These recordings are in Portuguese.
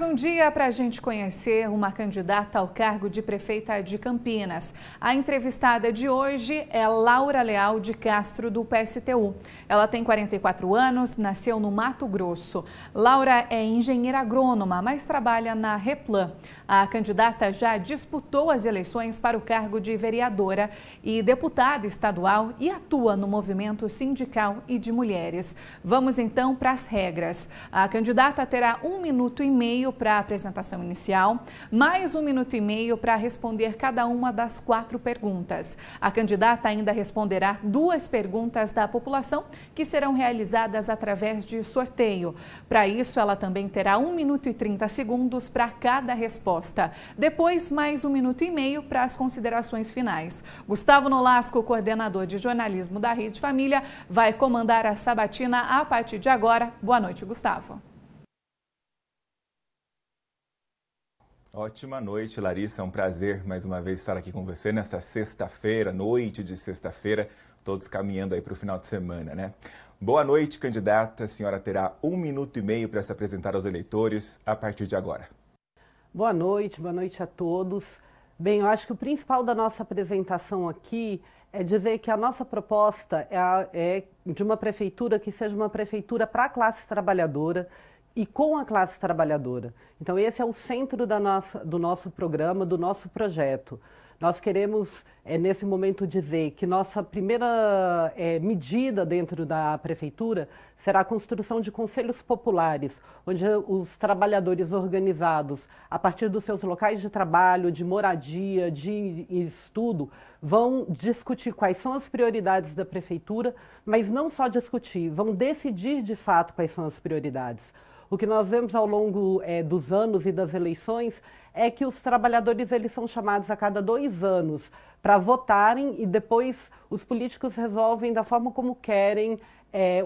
um dia para a gente conhecer uma candidata ao cargo de prefeita de Campinas. A entrevistada de hoje é Laura Leal de Castro, do PSTU. Ela tem 44 anos, nasceu no Mato Grosso. Laura é engenheira agrônoma, mas trabalha na Replan. A candidata já disputou as eleições para o cargo de vereadora e deputada estadual e atua no movimento sindical e de mulheres. Vamos então para as regras. A candidata terá 1 minuto e meio para a apresentação inicial, mais 1 minuto e meio para responder cada uma das 4 perguntas. A candidata ainda responderá 2 perguntas da população que serão realizadas através de sorteio. Para isso, ela também terá 1 minuto e 30 segundos para cada resposta. Depois, mais 1 minuto e meio para as considerações finais. Gustavo Nolasco, coordenador de jornalismo da Rede Família, vai comandar a sabatina a partir de agora. Boa noite, Gustavo. Ótima noite, Larissa. É um prazer mais uma vez estar aqui com você nesta sexta-feira, noite de sexta-feira, todos caminhando aí para o final de semana, né? Boa noite, candidata. A senhora terá 1 minuto e meio para se apresentar aos eleitores a partir de agora. Boa noite a todos. Bem, eu acho que o principal da nossa apresentação aqui é dizer que a nossa proposta é de uma prefeitura que seja uma prefeitura para a classe trabalhadora, e com a classe trabalhadora. Então esse é o centro do nosso programa, do nosso projeto. Nós queremos, nesse momento, dizer que nossa primeira medida dentro da prefeitura será a construção de conselhos populares, onde os trabalhadores organizados, a partir dos seus locais de trabalho, de moradia, de estudo, vão discutir quais são as prioridades da prefeitura, mas não só discutir, vão decidir de fato quais são as prioridades. O que nós vemos ao longo dos anos e das eleições é que os trabalhadores eles são chamados a cada 2 anos para votarem e depois os políticos resolvem da forma como querem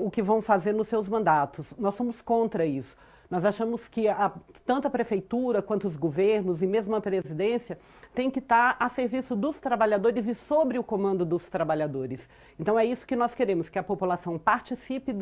o que vão fazer nos seus mandatos. Nós somos contra isso. Nós achamos que tanto a prefeitura quanto os governos e mesmo a presidência tem que estar a serviço dos trabalhadores e sobre o comando dos trabalhadores. Então é isso que nós queremos, que a população participe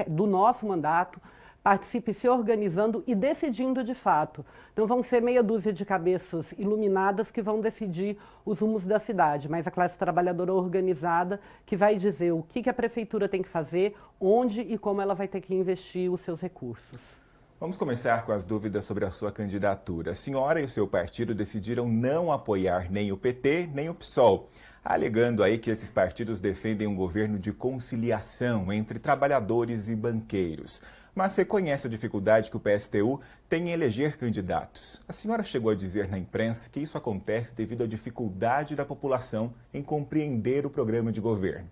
do nosso mandato, participe se organizando e decidindo de fato. Não vão ser meia dúzia de cabeças iluminadas que vão decidir os rumos da cidade, mas a classe trabalhadora organizada que vai dizer o que a prefeitura tem que fazer, onde e como ela vai ter que investir os seus recursos. Vamos começar com as dúvidas sobre a sua candidatura. A senhora e o seu partido decidiram não apoiar nem o PT nem o PSOL, alegando aí que esses partidos defendem um governo de conciliação entre trabalhadores e banqueiros. Mas reconhece a dificuldade que o PSTU tem em eleger candidatos. A senhora chegou a dizer na imprensa que isso acontece devido à dificuldade da população em compreender o programa de governo.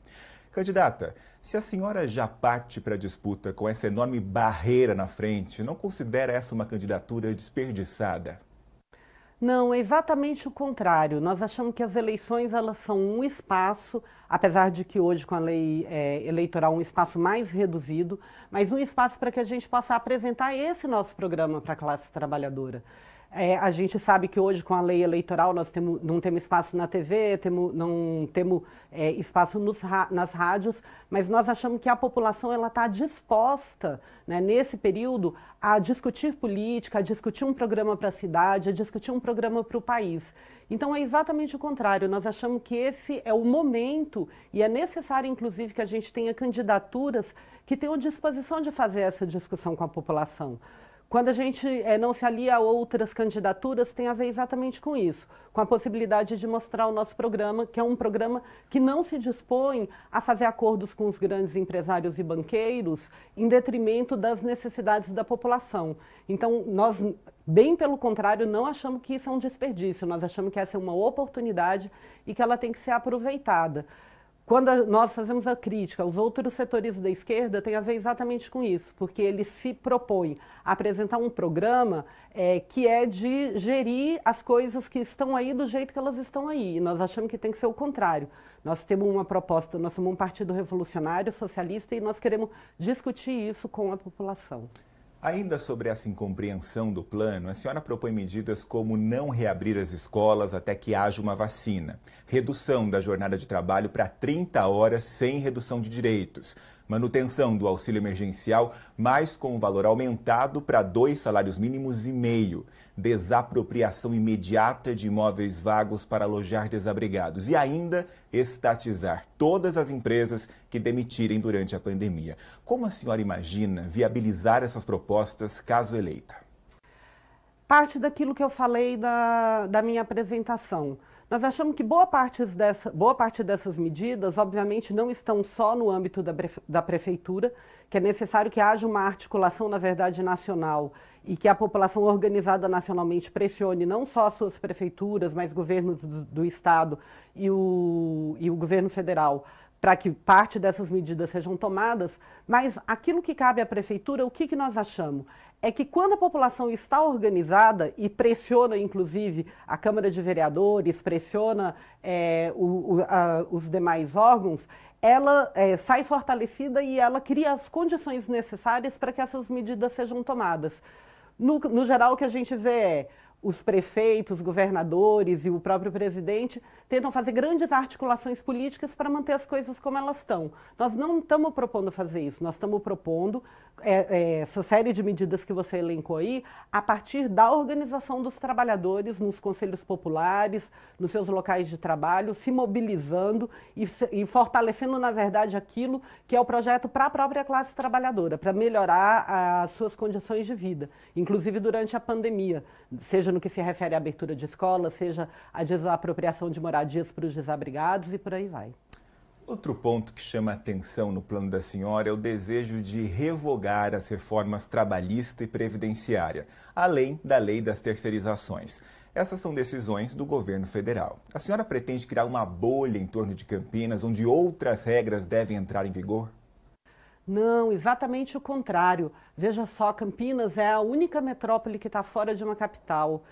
Candidata, se a senhora já parte para a disputa com essa enorme barreira na frente, não considera essa uma candidatura desperdiçada? Não, é exatamente o contrário. Nós achamos que as eleições elas são um espaço, apesar de que hoje com a lei eleitoral um espaço mais reduzido, mas um espaço para que a gente possa apresentar esse nosso programa para a classe trabalhadora. A gente sabe que hoje com a lei eleitoral nós não temos espaço na TV, não temos espaço nas rádios, mas nós achamos que a população está disposta, né, nesse período a discutir política, a discutir um programa para a cidade, a discutir um programa para o país. Então é exatamente o contrário, nós achamos que esse é o momento e é necessário inclusive que a gente tenha candidaturas que tenham disposição de fazer essa discussão com a população. Quando a gente não se alia a outras candidaturas, tem a ver exatamente com isso, com a possibilidade de mostrar o nosso programa, que é um programa que não se dispõe a fazer acordos com os grandes empresários e banqueiros em detrimento das necessidades da população. Então, nós, bem pelo contrário, não achamos que isso é um desperdício, nós achamos que essa é uma oportunidade e que ela tem que ser aproveitada. Quando nós fazemos a crítica aos outros setores da esquerda, tem a ver exatamente com isso, porque eles se propõem a apresentar um programa que é de gerir as coisas que estão aí do jeito que elas estão aí. E nós achamos que tem que ser o contrário. Nós temos uma proposta, nós somos um partido revolucionário, socialista, e nós queremos discutir isso com a população. Ainda sobre essa incompreensão do plano, a senhora propõe medidas como não reabrir as escolas até que haja uma vacina, redução da jornada de trabalho para 30 horas sem redução de direitos, manutenção do auxílio emergencial, mas com o valor aumentado para 2 salários mínimos e meio, desapropriação imediata de imóveis vagos para alojar desabrigados e ainda estatizar todas as empresas que demitirem durante a pandemia. Como a senhora imagina viabilizar essas propostas caso eleita? Parte daquilo que eu falei da minha apresentação. Nós achamos que boa parte dessas medidas, obviamente, não estão só no âmbito da prefeitura, que é necessário que haja uma articulação, na verdade, nacional e que a população organizada nacionalmente pressione não só as suas prefeituras, mas governos do Estado e o governo federal, para que parte dessas medidas sejam tomadas, mas aquilo que cabe à prefeitura, o que nós achamos? É que quando a população está organizada e pressiona, inclusive, a Câmara de Vereadores, pressiona os demais órgãos, ela sai fortalecida e ela cria as condições necessárias para que essas medidas sejam tomadas. No geral, o que a gente vê é os prefeitos, governadores e o próprio presidente tentam fazer grandes articulações políticas para manter as coisas como elas estão. Nós não estamos propondo fazer isso, nós estamos propondo essa série de medidas que você elencou aí a partir da organização dos trabalhadores nos conselhos populares, nos seus locais de trabalho, se mobilizando e fortalecendo, na verdade, aquilo que é o projeto para a própria classe trabalhadora, para melhorar as suas condições de vida, inclusive durante a pandemia, seja no que se refere à abertura de escolas, seja a desapropriação de moradias para os desabrigados e por aí vai. Outro ponto que chama a atenção no plano da senhora é o desejo de revogar as reformas trabalhista e previdenciária, além da lei das terceirizações. Essas são decisões do governo federal. A senhora pretende criar uma bolha em torno de Campinas, onde outras regras devem entrar em vigor? Não, exatamente o contrário. Veja só, Campinas é a única metrópole que está fora de uma capital.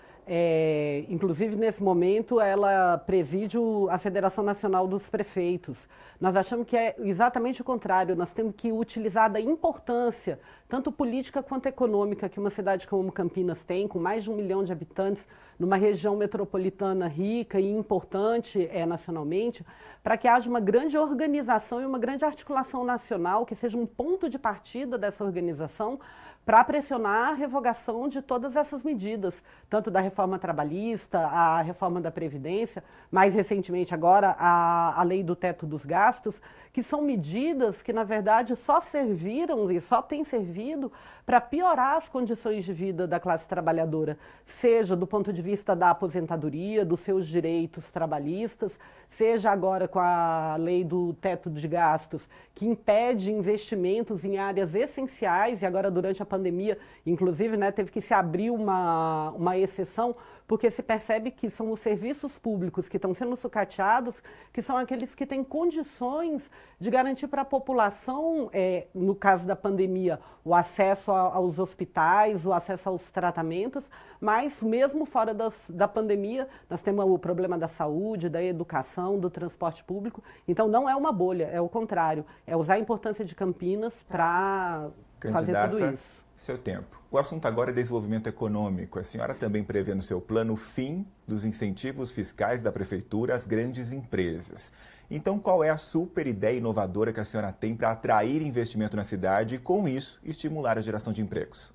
Inclusive, nesse momento, ela preside a Federação Nacional dos Prefeitos. Nós achamos que é exatamente o contrário. Nós temos que utilizar da importância, tanto política quanto econômica, que uma cidade como Campinas tem, com mais de 1 milhão de habitantes, numa região metropolitana rica e importante nacionalmente, para que haja uma grande organização e uma grande articulação nacional, que seja um ponto de partida dessa organização, para pressionar a revogação de todas essas medidas, tanto da reforma trabalhista, a reforma da Previdência, mais recentemente agora a lei do teto dos gastos, que são medidas que, na verdade, só serviram e só têm servido para piorar as condições de vida da classe trabalhadora, seja do ponto de vista da aposentadoria, dos seus direitos trabalhistas, seja agora com a lei do teto de gastos, que impede investimentos em áreas essenciais, e agora durante a pandemia, inclusive, teve que se abrir uma exceção, porque se percebe que são os serviços públicos que estão sendo sucateados, que são aqueles que têm condições de garantir para a população, no caso da pandemia, o acesso aos hospitais, o acesso aos tratamentos, mas mesmo fora da pandemia, nós temos o problema da saúde, da educação, do transporte público. Então, não é uma bolha, é o contrário, é usar a importância de Campinas para fazer tudo isso. Seu tempo. O assunto agora é desenvolvimento econômico. A senhora também prevê no seu plano o fim dos incentivos fiscais da prefeitura às grandes empresas. Então, qual é a super ideia inovadora que a senhora tem para atrair investimento na cidade e, com isso, estimular a geração de empregos?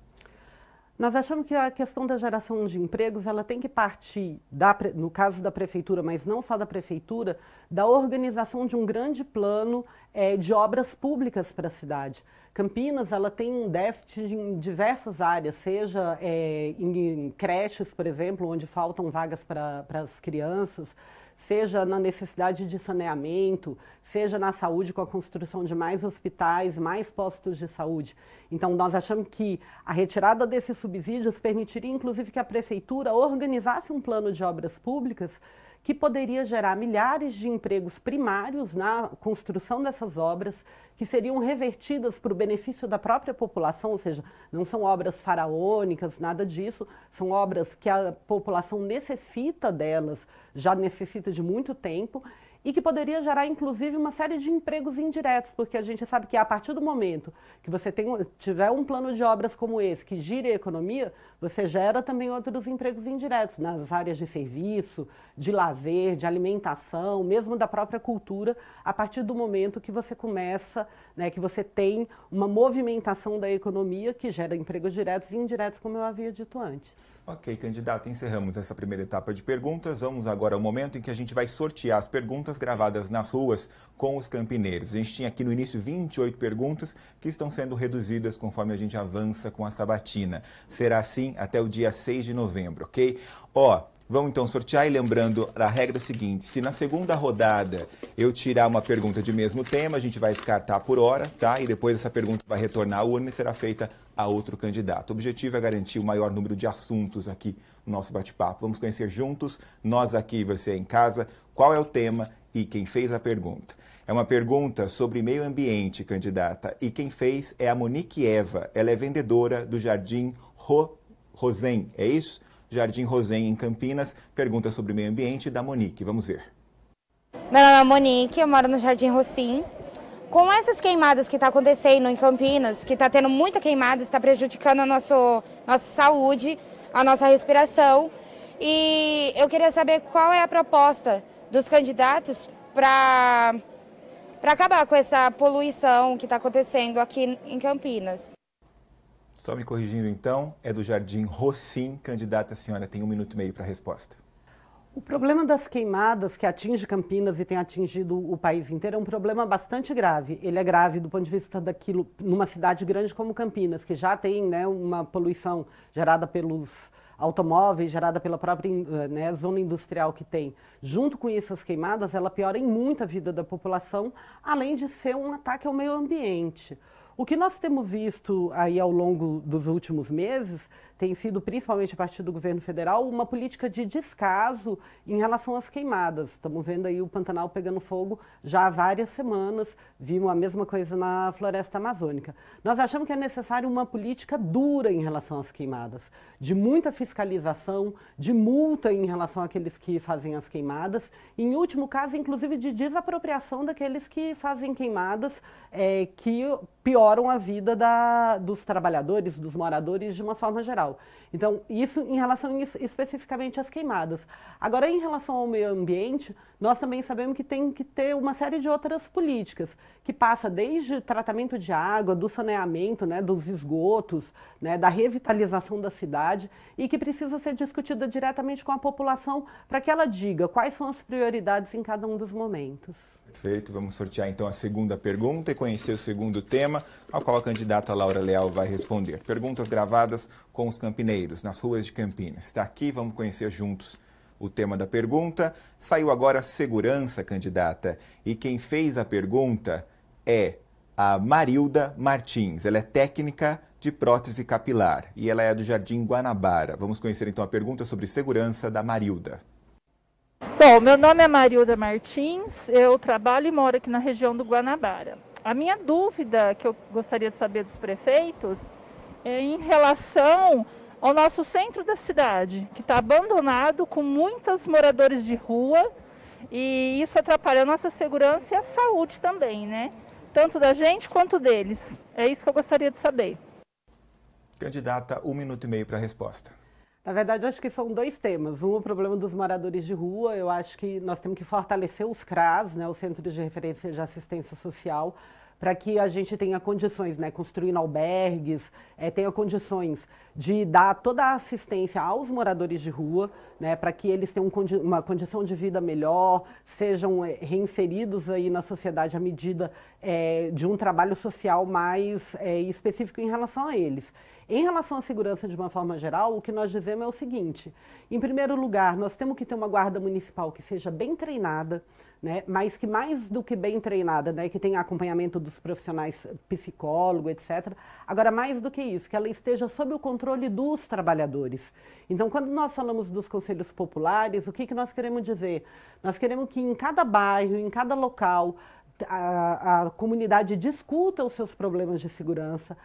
Nós achamos que a questão da geração de empregos, ela tem que partir, no caso da prefeitura, mas não só da prefeitura, da organização de um grande plano de obras públicas para a cidade. Campinas, ela tem um déficit em diversas áreas, seja em creches, por exemplo, onde faltam vagas para as crianças, seja na necessidade de saneamento, seja na saúde com a construção de mais hospitais, mais postos de saúde. Então, nós achamos que a retirada desses subsídios permitiria, inclusive, que a prefeitura organizasse um plano de obras públicas que poderia gerar milhares de empregos primários na construção dessas obras, que seriam revertidas para o benefício da própria população, ou seja, não são obras faraônicas, nada disso, são obras que a população necessita delas, já necessita de muito tempo, e que poderia gerar, inclusive, uma série de empregos indiretos, porque a gente sabe que a partir do momento que você tiver um plano de obras como esse, que gire a economia, você gera também outros empregos indiretos, nas áreas de serviço, de lazer, de alimentação, mesmo da própria cultura, a partir do momento que você começa, né, que você tem uma movimentação da economia que gera empregos diretos e indiretos, como eu havia dito antes. Ok, candidato, encerramos essa primeira etapa de perguntas. Vamos agora ao momento em que a gente vai sortear as perguntas gravadas nas ruas com os campineiros. A gente tinha aqui no início 28 perguntas que estão sendo reduzidas conforme a gente avança com a sabatina. Será assim até o dia 6 de novembro, ok? Vamos então sortear e lembrando a regra seguinte, se na segunda rodada eu tirar uma pergunta de mesmo tema, a gente vai descartar por hora, tá? E depois essa pergunta vai retornar à urna e será feita a outro candidato. O objetivo é garantir o maior número de assuntos aqui no nosso bate-papo. Vamos conhecer juntos, nós aqui e você em casa, qual é o tema e quem fez a pergunta. É uma pergunta sobre meio ambiente, candidata, e quem fez é a Monique Eva. Ela é vendedora do Jardim Rosen, é isso? Jardim Rosen, em Campinas. Pergunta sobre meio ambiente da Monique. Vamos ver. Meu nome é Monique, eu moro no Jardim Rosen. Com essas queimadas que está acontecendo em Campinas, que está tendo muita queimada, está prejudicando a nossa saúde, a nossa respiração. E eu queria saber qual é a proposta dos candidatos para acabar com essa poluição que está acontecendo aqui em Campinas. Só me corrigindo então, é do Jardim Rosen. Candidata, a senhora tem 1 minuto e meio para a resposta. O problema das queimadas que atinge Campinas e tem atingido o país inteiro é um problema bastante grave. Ele é grave do ponto de vista daquilo, numa cidade grande como Campinas, que já tem, né, uma poluição gerada pelos automóveis, gerada pela própria, né, zona industrial que tem. Junto com essas queimadas, ela piora em muito a vida da população, além de ser um ataque ao meio ambiente. O que nós temos visto aí ao longo dos últimos meses tem sido, principalmente a partir do governo federal, uma política de descaso em relação às queimadas. Estamos vendo aí o Pantanal pegando fogo já há várias semanas, vimos a mesma coisa na floresta amazônica. Nós achamos que é necessário uma política dura em relação às queimadas, de muita fiscalização, de multa em relação àqueles que fazem as queimadas, em último caso, inclusive, de desapropriação daqueles que fazem queimadas que pioram a vida dos trabalhadores, dos moradores, de uma forma geral. Então, isso em relação especificamente às queimadas. Agora, em relação ao meio ambiente, nós também sabemos que tem que ter uma série de outras políticas, que passa desde tratamento de água, do saneamento, né, dos esgotos, né, da revitalização da cidade, e que precisa ser discutida diretamente com a população para que ela diga quais são as prioridades em cada um dos momentos. Perfeito, vamos sortear então a segunda pergunta e conhecer o segundo tema, ao qual a candidata Laura Leal vai responder. Perguntas gravadas com os campineiros, nas ruas de Campinas. Está aqui, vamos conhecer juntos o tema da pergunta. Saiu agora segurança, candidata, e quem fez a pergunta é a Marilda Martins. Ela é técnica de prótese capilar e ela é do Jardim Guanabara. Vamos conhecer então a pergunta sobre segurança da Marilda. Bom, meu nome é Marilda Martins, eu trabalho e moro aqui na região do Guanabara. A minha dúvida que eu gostaria de saber dos prefeitos é em relação ao nosso centro da cidade, que está abandonado com muitos moradores de rua e isso atrapalha a nossa segurança e a saúde também, né? Tanto da gente quanto deles. É isso que eu gostaria de saber. Candidata, 1 minuto e meio para a resposta. Na verdade, eu acho que são dois temas. Um, o problema dos moradores de rua. Eu acho que nós temos que fortalecer os CRAS, né, os Centros de Referência de Assistência Social, para que a gente tenha condições, né, construindo albergues, tenha condições de dar toda a assistência aos moradores de rua, né, para que eles tenham uma condição de vida melhor, sejam reinseridos aí na sociedade à medida de um trabalho social mais específico em relação a eles. Em relação à segurança de uma forma geral, o que nós dizemos é o seguinte: em primeiro lugar, nós temos que ter uma guarda municipal que seja bem treinada, né, mas que mais do que bem treinada, né, que tenha acompanhamento dos profissionais psicólogo, etc. Agora, mais do que isso, que ela esteja sob o controle dos trabalhadores. Então, quando nós falamos dos conselhos populares, o que nós queremos dizer? Nós queremos que em cada bairro, em cada local, a comunidade discuta os seus problemas de segurança,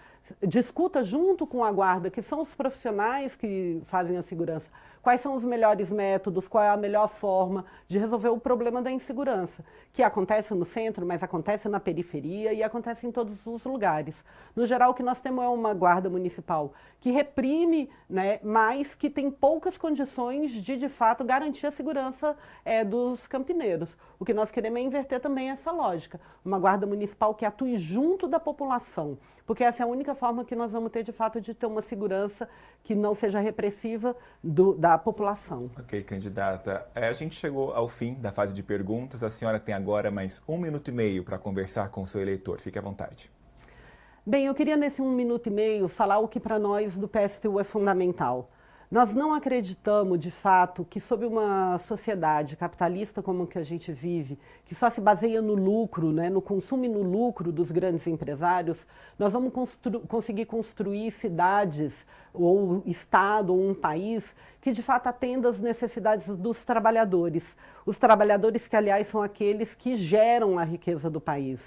discuta junto com a guarda, que são os profissionais que fazem a segurança, quais são os melhores métodos, qual é a melhor forma de resolver o problema da insegurança, que acontece no centro, mas acontece na periferia e acontece em todos os lugares. No geral, o que nós temos é uma guarda municipal que reprime, né, mas que tem poucas condições de fato, garantir a segurança dos campineiros. O que nós queremos é inverter também essa lógica. Uma guarda municipal que atue junto da população, porque essa é a única forma que nós vamos ter, de fato, de ter uma segurança que não seja repressiva da população. Ok, candidata. A gente chegou ao fim da fase de perguntas. A senhora tem agora mais 1 minuto e meio para conversar com o seu eleitor. Fique à vontade. Bem, eu queria nesse 1 minuto e meio falar o que para nós do PSTU é fundamental. Nós não acreditamos, de fato, que sob uma sociedade capitalista como a que a gente vive, que só se baseia no lucro, né, no consumo e no lucro dos grandes empresários, nós vamos conseguir construir cidades, ou estado, ou um país que, de fato, atenda às necessidades dos trabalhadores. Os trabalhadores que, aliás, são aqueles que geram a riqueza do país.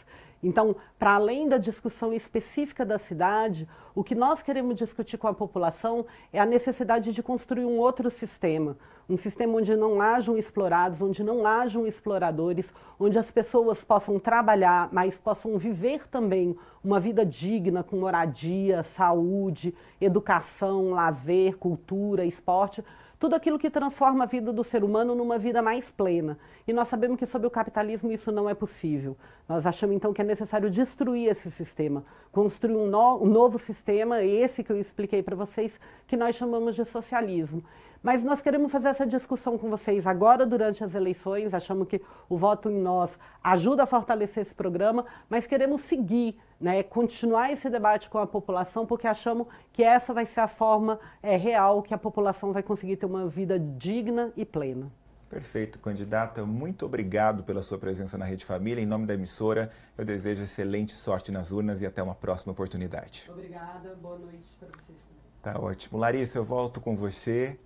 Então, para além da discussão específica da cidade, o que nós queremos discutir com a população é a necessidade de construir um outro sistema. Um sistema onde não hajam explorados, onde não hajam exploradores, onde as pessoas possam trabalhar, mas possam viver também uma vida digna, com moradia, saúde, educação, lazer, cultura, esporte, tudo aquilo que transforma a vida do ser humano numa vida mais plena. E nós sabemos que sob o capitalismo isso não é possível. Nós achamos então que é necessário destruir esse sistema, construir um novo sistema, esse que eu expliquei para vocês, que nós chamamos de socialismo. Mas nós queremos fazer essa discussão com vocês agora, durante as eleições, achamos que o voto em nós ajuda a fortalecer esse programa, mas queremos seguir, né, continuar esse debate com a população, porque achamos que essa vai ser a forma real que a população vai conseguir ter uma vida digna e plena. Perfeito, candidata. Muito obrigado pela sua presença na Rede Família. Em nome da emissora, eu desejo excelente sorte nas urnas e até uma próxima oportunidade. Obrigada, boa noite para vocês também. Tá ótimo. Larissa, eu volto com você.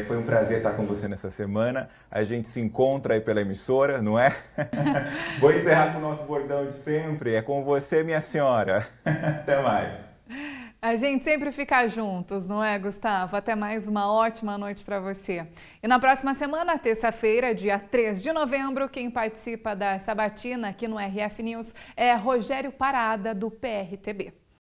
Foi um prazer estar com você nessa semana. A gente se encontra aí pela emissora, não é? Vou encerrar com o nosso bordão de sempre. É com você, minha senhora. Até mais. A gente sempre fica juntos, não é, Gustavo? Até mais, uma ótima noite para você. E na próxima semana, terça-feira, dia 3 de novembro, quem participa da sabatina aqui no RF News é Rogério Parada, do PRTB.